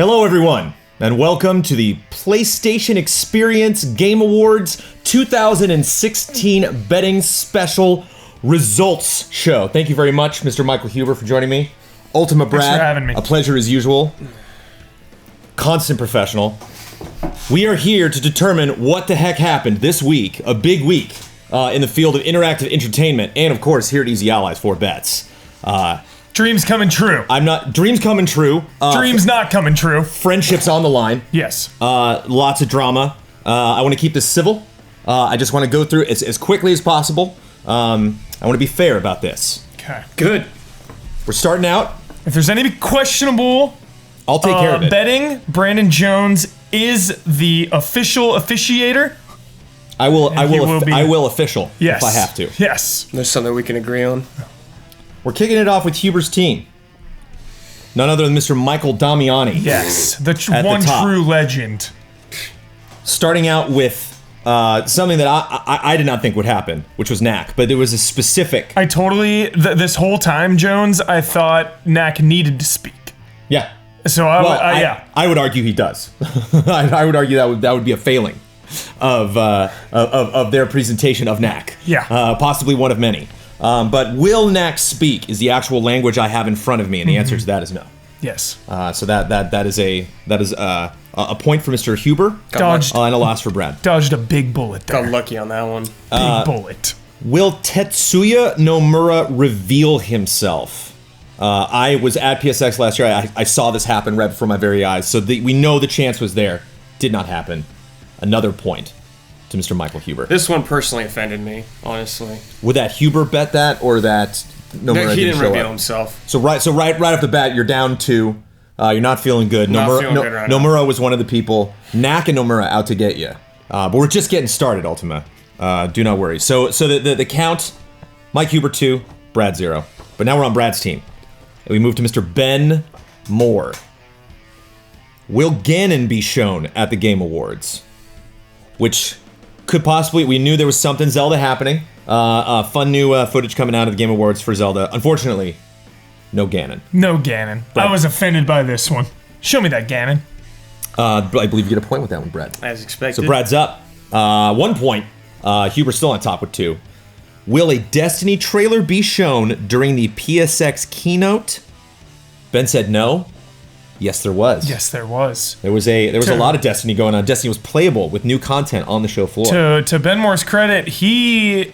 Hello, everyone, and welcome to the PlayStation Experience Game Awards 2016 Betting Special Results Show. Thank you very much, Mr. Michael Huber, for joining me. ULTIMA Brad, thanks for having me. A pleasure as usual. Constant professional. We are here to determine what the heck happened this week, a big week in the field of interactive entertainment, and of course here at Easy Allies for bets. Dreams coming true. Dreams coming true. Dreams not coming true. Friendships on the line. Yes. Lots of drama. I want to keep this civil. I just want to go through it as quickly as possible. I want to be fair about this. Okay. Good. We're starting out. If there's any questionable I'll take care of it. betting, Brandon Jones is the official officiator. I will official Yes. if I have to. Yes. There's something we can agree on. We're kicking it off with Huber's team. None other than Mr. Michael Damiani. Yes. The At one the top. true legend. Starting out with something that I did not think would happen, which was Knack, but there was a specific. I totally, this whole time, Jones, I thought Knack needed to speak. Yeah. So I would argue he does. I would argue that would be a failing of their presentation of Knack. Yeah. Possibly one of many. But will Knack speak is the actual language I have in front of me, and the answer to that is no. Yes. So that is a point for Mr. Huber. Dodged. And a loss for Brad. Dodged a big bullet there. Got lucky on that one. Big bullet. Will Tetsuya Nomura reveal himself? I was at PSX last year. I saw this happen right before my very eyes. So we know the chance was there. Did not happen. Another point to Mr. Michael Huber. This one personally offended me, honestly. Would that Huber bet that, or that Nomura He didn't show reveal up? himself. So right off the bat, you're down 2. You're not feeling good. Not feeling good right now. Nomura was one of the people. Knack and Nomura out to get you. But we're just getting started, ULTIMA. Do not worry. So the count: Mike Huber 2, Brad 0. But now we're on Brad's team. And we move to Mr. Ben Moore. Will Ganon be shown at the Game Awards? Which could possibly, we knew there was something Zelda happening. Fun new footage coming out of the Game Awards for Zelda. Unfortunately, no Ganon. No Ganon. Brad. I was offended by this one. Show me that Ganon. I believe you get a point with that one, Brad. As expected. So Brad's up. 1 point. Huber's still on top with 2. Will a Destiny trailer be shown during the PSX keynote? Ben said no. Yes, there was. Yes, there was. There was a lot of Destiny going on. Destiny was playable with new content on the show floor. To Ben Moore's credit, he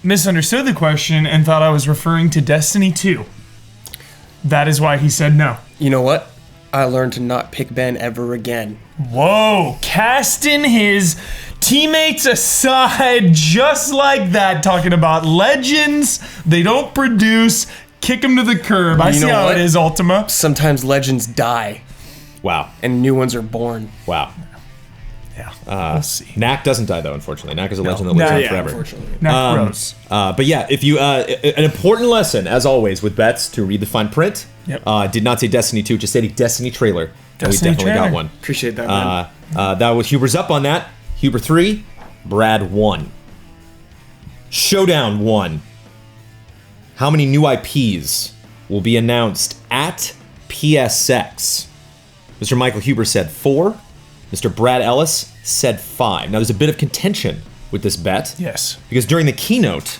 misunderstood the question and thought I was referring to Destiny 2. That is why he said no. You know what? I learned to not pick Ben ever again. Whoa, casting his teammates aside just like that, talking about legends, they don't produce, kick them to the curb. I see how it is, ULTIMA. Sometimes legends die Wow. and new ones are born. Wow. Yeah, we'll see. Knack doesn't die, though, unfortunately. Knack is a legend that lives on yeah, forever. Unfortunately. Now, gross. But yeah, if you an important lesson, as always, with bets, to read the fine print. Yep. Did not say Destiny 2, just said a Destiny trailer. And we Destiny definitely trailer. got one. Appreciate that, man. That was Huber's up on that. Huber 3, Brad 1. Showdown 1. How many new IPs will be announced at PSX? Mr. Michael Huber said 4. Mr. Brad Ellis said 5. Now, there's a bit of contention with this bet. Yes. Because during the keynote,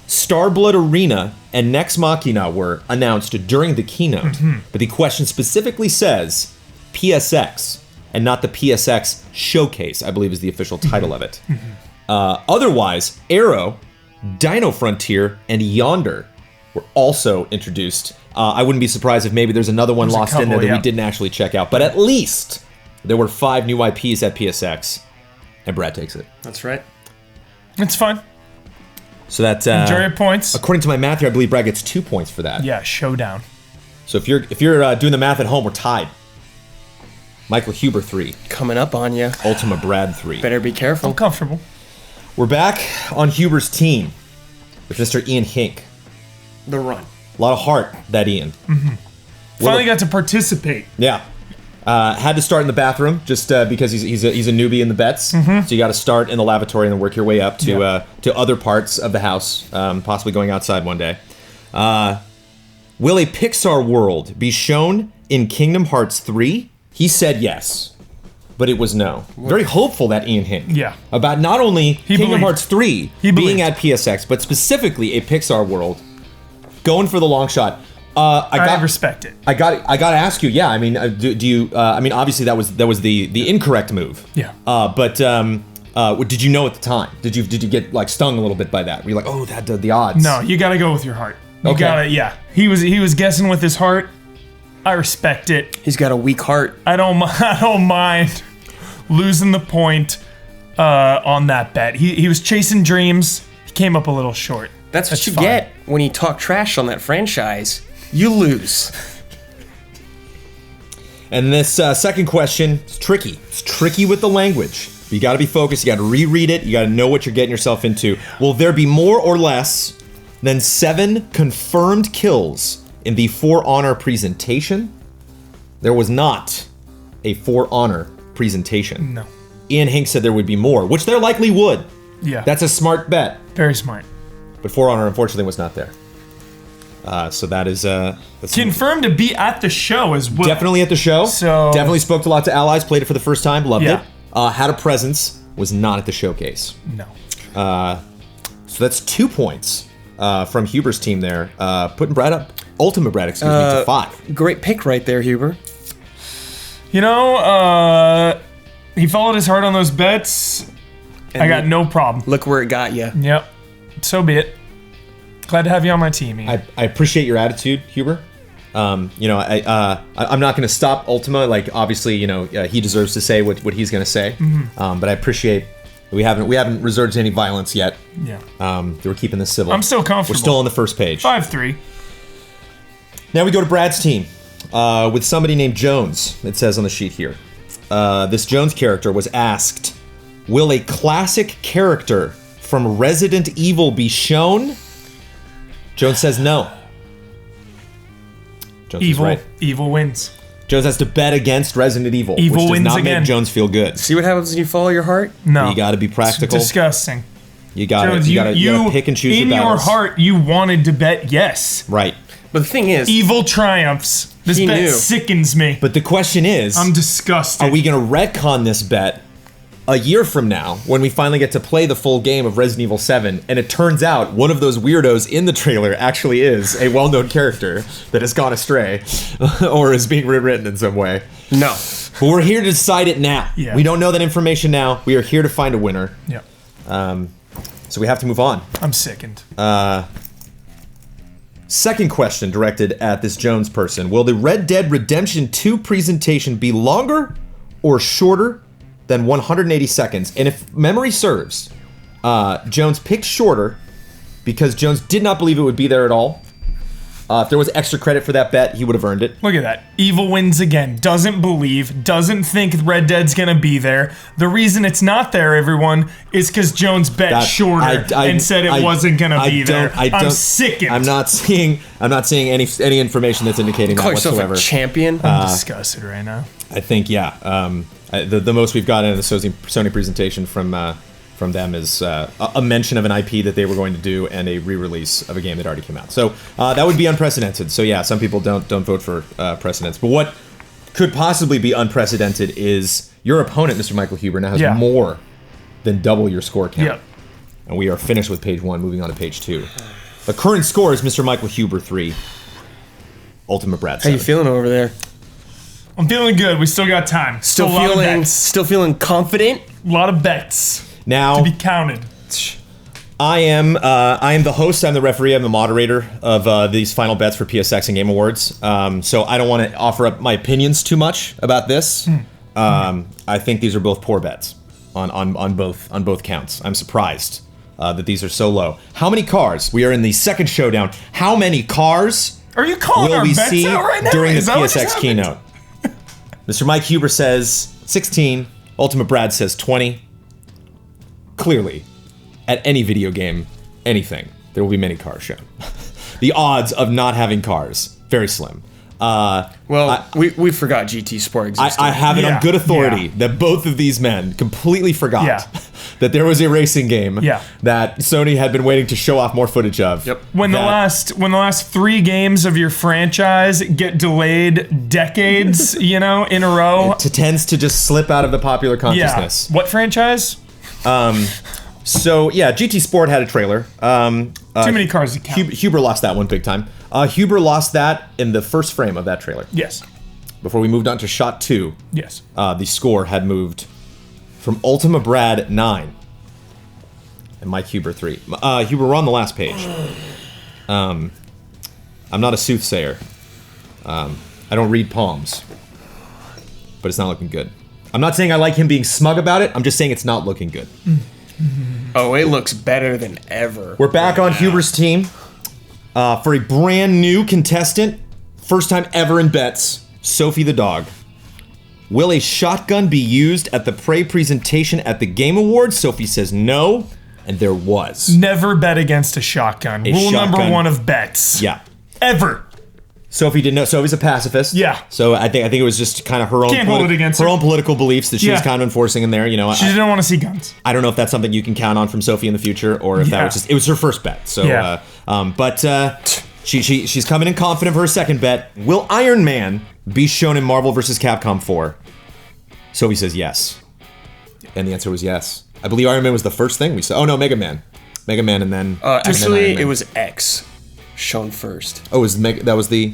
Starblood Arena and Nex Machina were announced during the keynote. But the question specifically says PSX and not the PSX Showcase, I believe is the official title of it. Otherwise, Arrow, Dino Frontier, and Yonder were also introduced. I wouldn't be surprised if maybe there's another one lost in there that we didn't actually check out. But at least there were 5 new IPs at PSX, and Brad takes it. That's right. It's fine. So that's Enjoy your points. according to my math here, I believe Brad gets 2 points for that. Yeah, showdown. So if you're doing the math at home, we're tied. Michael Huber 3, Coming up on you. ULTIMA Brad 3. Better be careful. I'm comfortable. We're back on Huber's team with Mr. Ian Hink. The run. A lot of heart, that Ian. Finally got to participate. Yeah. Had to start in the bathroom just because he's a newbie in the bets. So you got to start in the lavatory and then work your way up to other parts of the house, possibly going outside one day. Will a Pixar world be shown in Kingdom Hearts 3 He said yes, but it was no. Very hopeful, that Ian Hink. Yeah. About not only Kingdom believed. Hearts 3 He being believed. at PSX, but specifically a Pixar world. Going for the long shot. I respect it. I got to ask you. Yeah, I mean, do you? I mean, obviously that was the incorrect move. Yeah. But did you know at the time? Did you get like stung a little bit by that? Were you like, oh, that the odds? No, you gotta go with your heart. You Okay. gotta, yeah. He was guessing with his heart. I respect it. He's got a weak heart. I don't mind losing the point on that bet. He was chasing dreams. He came up a little short. That's what you fine. get when you talk trash on that franchise. You lose. And this second question is tricky. It's tricky with the language. You got to be focused. You got to reread it. You got to know what you're getting yourself into. Will there be more or less than 7 confirmed kills in the For Honor presentation? There was not a For Honor presentation. No. Ian Hink said there would be more, which there likely would. Yeah. That's a smart bet. very smart. But For Honor, unfortunately, was not there. So that is that's Confirmed to be at the show as well. definitely at the show. So- definitely spoke to lots of allies, played it for the first time, loved Yeah. it. Had a presence, was not at the showcase. No. So that's 2 points from Huber's team there, putting Brad up, Ultima Brad, excuse me, to 5. Great pick right there, Huber. You know, he followed his heart on those bets. I got no problem. Look where it got you. Yep. So be it. Glad to have you on my team, Ian. I appreciate your attitude, Huber. You know, I'm not going to stop Ultima. Like, obviously, you know, he deserves to say what he's going to say. Mm-hmm. But I appreciate we haven't resorted to any violence yet. Yeah. We're keeping this civil. I'm still comfortable. We're still on the first page. 5-3. Now we go to Brad's team with somebody named Jones. It says on the sheet here. This Jones character was asked, "Will a classic character from Resident Evil be shown?" Jones says no. Jones is right. Evil wins. Jones has to bet against Resident Evil, Evil which does wins not again. make Jones feel good. See what happens when you follow your heart? No. You got to be practical. It's disgusting. You got Jones, to pick and choose in your battles. your heart, you wanted to bet yes. Right. But the thing is, Evil triumphs. This He bet knew. sickens me. But the question is, I'm disgusted. are we going to retcon this bet a year from now when we finally get to play the full game of Resident Evil 7 and it turns out one of those weirdos in the trailer actually is a well-known character that has gone astray or is being rewritten in some way? no. But we're here to decide it now. Yeah. We don't know that information now. We are here to find a winner. Yeah. So we have to move on. I'm sickened. Second question directed at this Jones person. Will the Red Dead Redemption 2 presentation be longer or shorter than 180 seconds? And if memory serves, Jones picked shorter because Jones did not believe it would be there at all. If there was extra credit for that bet, he would have earned it. Look at that. Evil wins again. Doesn't believe. Doesn't think Red Dead's gonna be there. The reason it's not there, everyone, is because Jones bet shorter and said it wasn't gonna be there. I'm sickened. I'm not seeing any information that's indicating that Call yourself whatsoever. a champion. I'm disgusted right now. I think, yeah. The most we've gotten in the Sony presentation from them is a mention of an IP that they were going to do and a re-release of a game that already came out. So that would be unprecedented. So yeah, some people don't vote for precedents. But what could possibly be unprecedented is your opponent, Mr. Michael Huber, now has more than double your score count. Yep. And we are finished with page 1, moving on to page 2. The current score is Mr. Michael Huber 3, Ultima Brad How 7. you feeling over there? I'm feeling good. We still got time. Still a lot of feeling bets. still feeling confident? A lot of bets Now, to be counted. I am the host. I'm the referee. I'm the moderator of these final bets for PSX and Game Awards. So I don't want to offer up my opinions too much about this. I think these are both poor bets on both counts. I'm surprised that these are so low. How many cars? We are in the second showdown. How many cars Are you calling will our we bets see out right now? during the Is that what just PSX happened? keynote? Mr. Mike Huber says 16. Ultima Brad says 20. Clearly, at any video game, anything, there will be many cars shown. The odds of not having cars, very slim. We forgot GT Sport existed. I have it on good authority Yeah. that both of these men completely forgot Yeah. that there was a racing game Yeah. that Sony had been waiting to show off more footage of. Yep. When the last 3 games of your franchise get delayed decades, in a row. It tends to just slip out of the popular Yeah. consciousness. What franchise? So yeah, GT Sport had a trailer. Too many cars to count. Huber lost that one big time. Huber lost that in the first frame of that trailer. Yes. Before we moved on to shot 2, Yes. the score had moved from Ultima Brad 9 and Mike Huber 3. Huber, we're on the last page. I'm not a soothsayer. I don't read palms. But it's not looking good. I'm not saying I like him being smug about it. I'm just saying it's not looking good. Oh, it looks better than ever. We're back on Huber's team for a brand new contestant. First time ever in bets. Sophie the dog. Will a shotgun be used at the Prey presentation at the Game Awards? Sophie says no, and there was. Never bet against a shotgun. Rule number shotgun. 1 of bets. Yeah. Ever. Sophie didn't know. Sophie's a pacifist. Yeah. So I think it was just kind of her own Can't hold it against her. own political beliefs that she was Yeah. kind of enforcing in there. She didn't want to see guns. I don't know if that's something you can count on from Sophie in the future, or if that Yeah. was just it was her first bet. So, Yeah. she's coming in confident for her second bet. Will Iron Man be shown in Marvel vs. Capcom 4? Sophie says yes, and the answer was yes. I believe Iron Man was the first thing we saw. Oh no, Mega Man, and then and then Actually, Iron Man. it was X shown first. Oh, that was the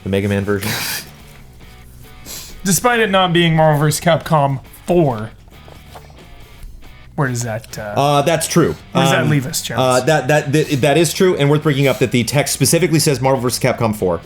Mega Man version. Despite it not being Marvel vs. Capcom 4, where does that That's true. where does that leave us, Jones? That is true, and worth bringing up that the text specifically says Marvel vs. Capcom 4.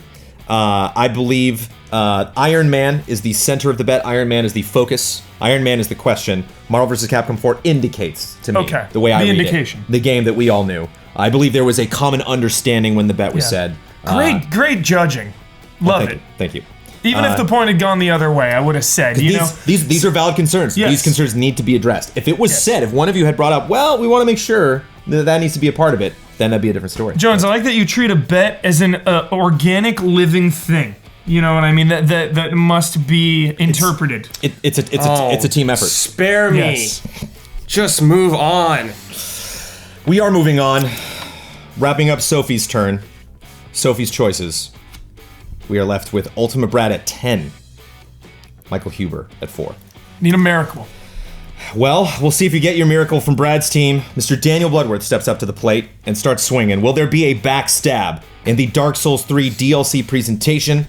I believe Iron Man is the center of the bet. Iron Man is the focus. Iron Man is the question. Marvel vs. Capcom 4 indicates to me the way I read indication. it. The game that we all knew. I believe there was a common understanding when the bet was said. Great judging. Love it. Thank you. Even if the point had gone the other way, I would have said, These are valid concerns. Yes. These concerns need to be addressed. If it was said, if one of you had brought up, well, we want to make sure that needs to be a part of it, then that'd be a different story. Jones, I like that you treat a bet as an organic living thing. You know what I mean? That must be interpreted. It's a team effort. Spare me. Yes. Just move on. We are moving on. Wrapping up Sophie's turn. Sophie's choices. We are left with Ultima Brad at 10. Michael Huber at 4. Need a miracle. Well, we'll see if you get your miracle from Brad's team. Mr. Daniel Bloodworth steps up to the plate and starts swinging. Will there be a backstab in the Dark Souls 3 DLC presentation?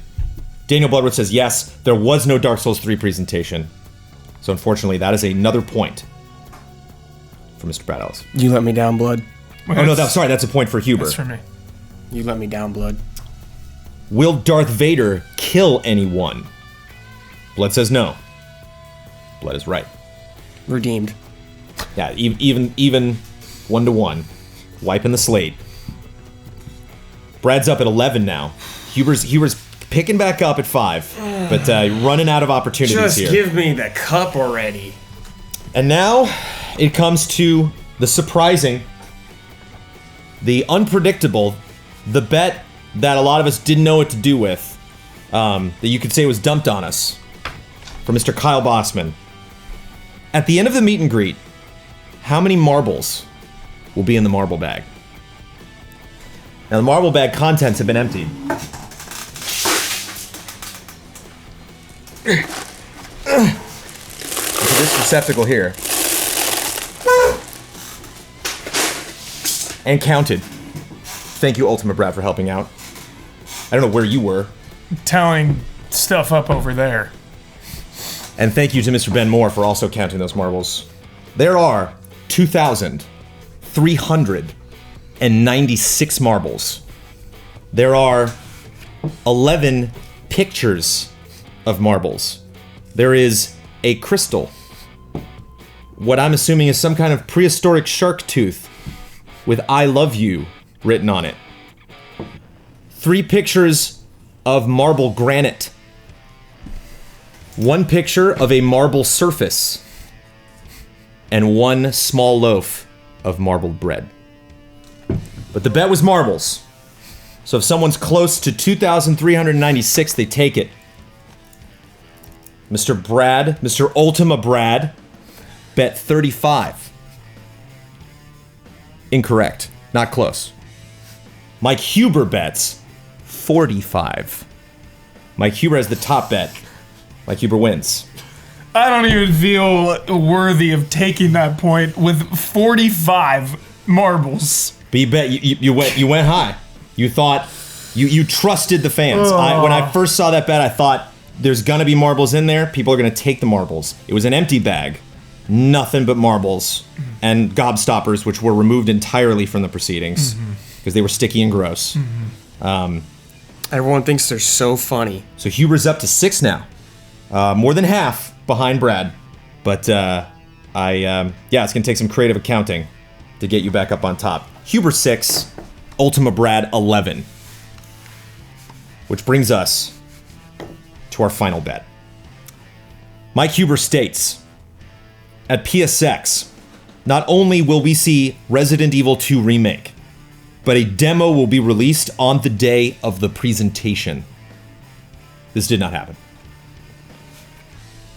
Daniel Bloodworth says yes, there was no Dark Souls 3 presentation. So unfortunately, that is another point for Mr. Brad Ellis. You let me down, Blood. Oh no, that's a point for Huber. That's for me. You let me down, Blood. Will Darth Vader kill anyone? Blood says no. Blood is right. Redeemed. Yeah, even 1-1. Wiping the slate. Brad's up at 11 now. Huber's picking back up at 5, but running out of opportunities Just here. give me the cup already. And now it comes to the surprising, the unpredictable, the bet that a lot of us didn't know what to do with, that you could say was dumped on us, from Mr. Kyle Bossman. At the end of the meet and greet, how many marbles will be in the marble bag? Now, the marble bag contents have been emptied. Into this receptacle here. And counted. Thank you, Ultima Brad, for helping out. I don't know where you were. Tallying stuff up over there. And thank you to Mr. Ben Moore for also counting those marbles. There are 2,396 marbles. There are 11 pictures of marbles. There is a crystal. What I'm assuming is some kind of prehistoric shark tooth with I love you written on it. 3 pictures of marble granite. 1 picture of a marble surface. And 1 small loaf of marbled bread. But the bet was marbles. So if someone's close to 2,396, they take it. Mr. Brad, Mr. Ultima Brad, bet 35. Incorrect. Not close. Mike Huber bets 45. Mike Huber has the top bet. Mike Huber wins. I don't even feel worthy of taking that point with 45 marbles. But you bet you went high. You thought you trusted the fans. When I first saw that bet, I thought there's gonna be marbles in there. People are gonna take the marbles. It was an empty bag, nothing but marbles and gobstoppers, which were removed entirely from the proceedings because they were sticky and gross. Everyone thinks they're so funny. So Huber's up to 6 now, more than half behind Brad. But yeah, it's gonna take some creative accounting to get you back up on top. Huber 6, Ultima Brad 11, which brings us to our final bet. Mike Huber states, at PSX, not only will we see Resident Evil 2 Remake, but a demo will be released on the day of the presentation. This did not happen.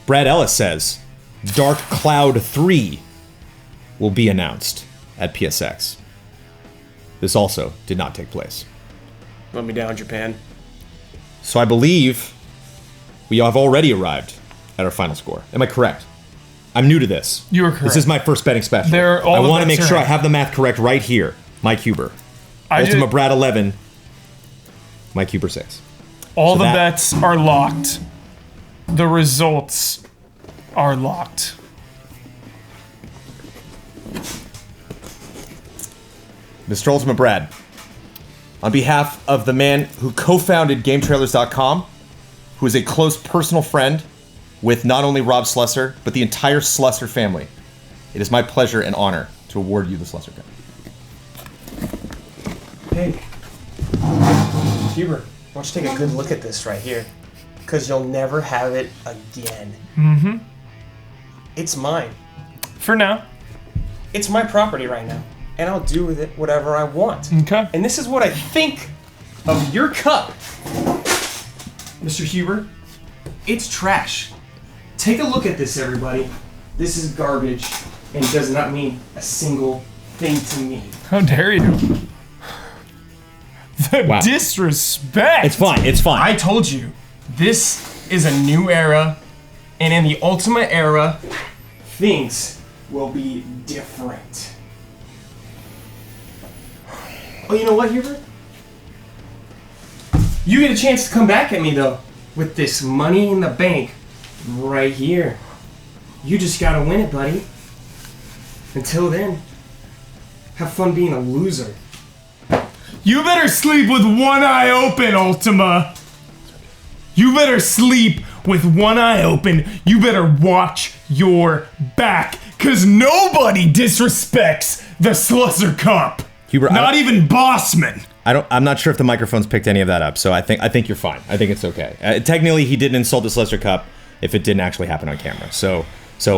Brad Ellis says, Dark Cloud 3 will be announced at PSX. This also did not take place. Let me down, Japan. So I believe we have already arrived at our final score. Am I correct? I'm new to this. You are correct. This is my first betting special. I want to make sure I have the math correct right here. Mike Huber. Ultima Brad 11. Mike Huber 6. All the bets are locked. The results are locked. Mr. Ultima Brad, on behalf of the man who co-founded GameTrailers.com, who is a close personal friend with not only Rob Slusser, but the entire Slusser family, it is my pleasure and honor to award you the Slusser Cup. Hey, Huber, why don't you take a good look at this right here? Because you'll never have it again. Mm-hmm. It's mine. For now. It's my property right now. And I'll do with it whatever I want. Okay. And this is what I think of your cup. Mr. Huber, it's trash. Take a look at this, everybody. This is garbage and does not mean a single thing to me. How dare you? The disrespect. It's fine. It's fine. I told you, this is a new era, and in the Ultima era, things will be different. Oh, you know what, Hubert? You get a chance to come back at me, though, with this money in the bank right here. You just gotta win it, buddy. Until then, have fun being a loser. You better sleep with one eye open, Ultima. You better sleep with one eye open. You better watch your back, cause nobody disrespects the Slusser Cup. Huber, not even Bossman. I'm not sure if the microphones picked any of that up, so I think you're fine. I think it's okay. Technically, he didn't insult the Slusser Cup if it didn't actually happen on camera. So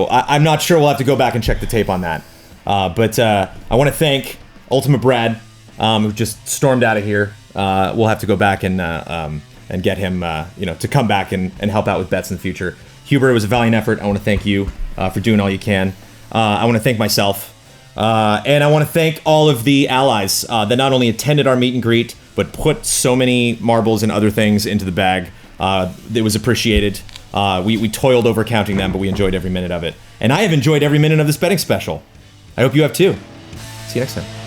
I'm not sure. We'll have to go back and check the tape on that. But I want to thank Ultima Brad, who just stormed out of here. We'll have to go back and get him, to come back and help out with bets in the future. Huber, it was a valiant effort. I want to thank you for doing all you can. I want to thank myself. And I want to thank all of the allies that not only attended our meet and greet, but put so many marbles and other things into the bag. It was appreciated. We toiled over counting them, but we enjoyed every minute of it. And I have enjoyed every minute of this betting special. I hope you have too. See you next time.